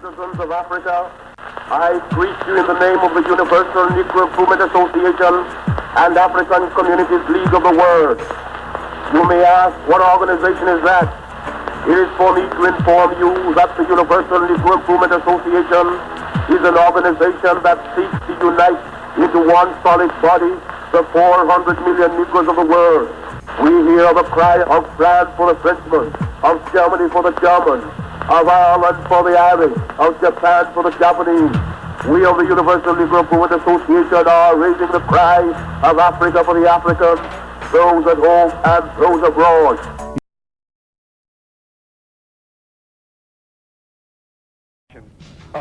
citizens of Africa, I greet you in the name of the Universal Negro Improvement Association and African Communities League of the World. You may ask, what organization is that? It is for me to inform you that the Universal Negro Improvement Association is an organization that seeks to unite into one solid body the 400 million Negroes of the world. We hear the cry of France for the Frenchman, of Germany for the German, of Ireland for the Irish, of Japan for the Japanese. We of the Universal Negro Improvement Association are raising the cry of Africa for the Africans, those at home and those abroad.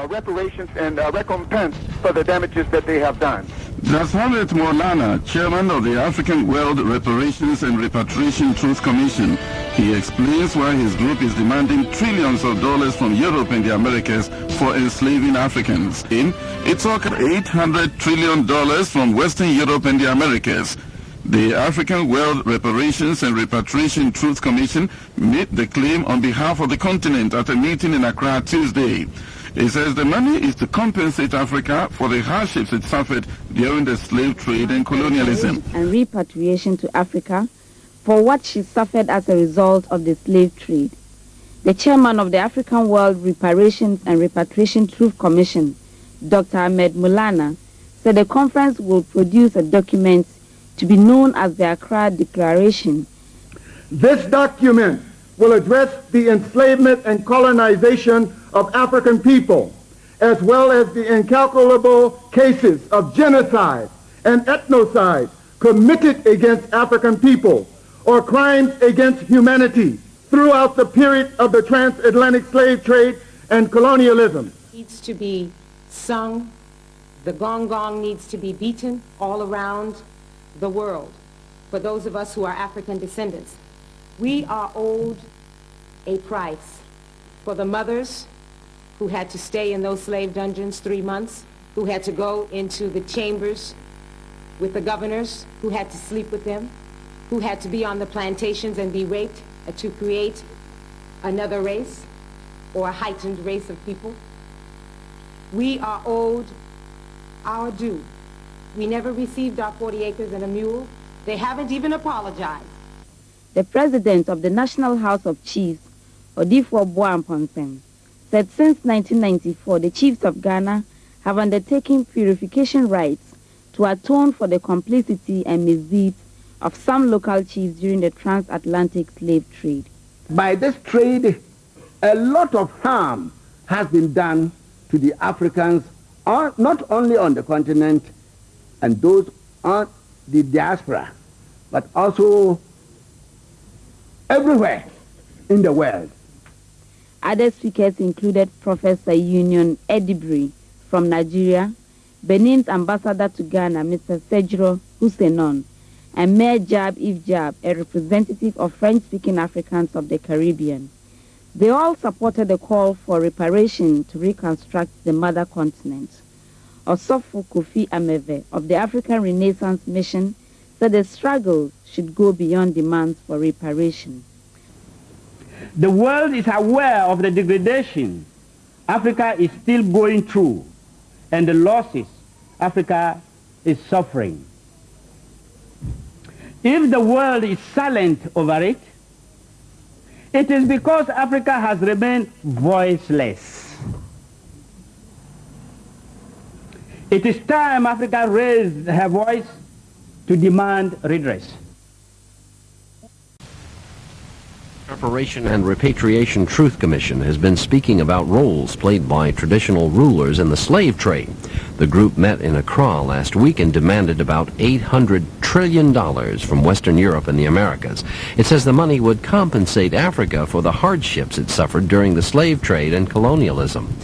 Reparations and recompense for the damages that they have done. That's Maulana, chairman of the African World Reparations and Repatriation Truth Commission. He explains why his group is demanding trillions of dollars from Europe and the Americas for enslaving Africans. It's $800 trillion from Western Europe and the Americas. The African World Reparations and Repatriation Truth Commission made the claim on behalf of the continent at a meeting in Accra Tuesday. It says the money is to compensate Africa for the hardships it suffered during the slave trade and colonialism. And repatriation to Africa for what she suffered as a result of the slave trade. The chairman of the African World Reparations and Repatriation Truth Commission, Dr. Maulana, said the conference will produce a document to be known as the Accra Declaration. This document will address the enslavement and colonization of African people, as well as the incalculable cases of genocide and ethnocide committed against African people, or crimes against humanity throughout the period of the transatlantic slave trade and colonialism. Needs to be sung, the gong gong needs to be beaten all around the world. For those of us who are African descendants, we are owed a price for the mothers who had to stay in those slave dungeons 3 months, who had to go into the chambers with the governors, who had to sleep with them, who had to be on the plantations and be raped to create another race or a heightened race of people. We are owed our due. We never received our 40 acres and a mule. They haven't even apologized. The president of the National House of Chiefs, Odifo Boamponsem, said since 1994, the chiefs of Ghana have undertaken purification rites to atone for the complicity and misdeeds of some local chiefs during the transatlantic slave trade. By this trade, a lot of harm has been done to the Africans, not only on the continent and those on the diaspora, but also everywhere in the world. Other speakers included Professor Union Edibri from Nigeria, Benin's ambassador to Ghana, Mr. Sejro Hussenon, and Mayor Jab Ifjab, a representative of French-speaking Africans of the Caribbean. They all supported the call for reparation to reconstruct the mother continent. Osofo Kofi Ameve of the African Renaissance Mission said the struggle should go beyond demands for reparation. The world is aware of the degradation Africa is still going through and the losses Africa is suffering. If the world is silent over it, it is because Africa has remained voiceless. It is time Africa raised her voice to demand redress. Reparation and Repatriation Truth Commission has been speaking about roles played by traditional rulers in the slave trade. The group met in Accra last week and demanded about $800 trillion from Western Europe and the Americas. It says the money would compensate Africa for the hardships it suffered during the slave trade and colonialism.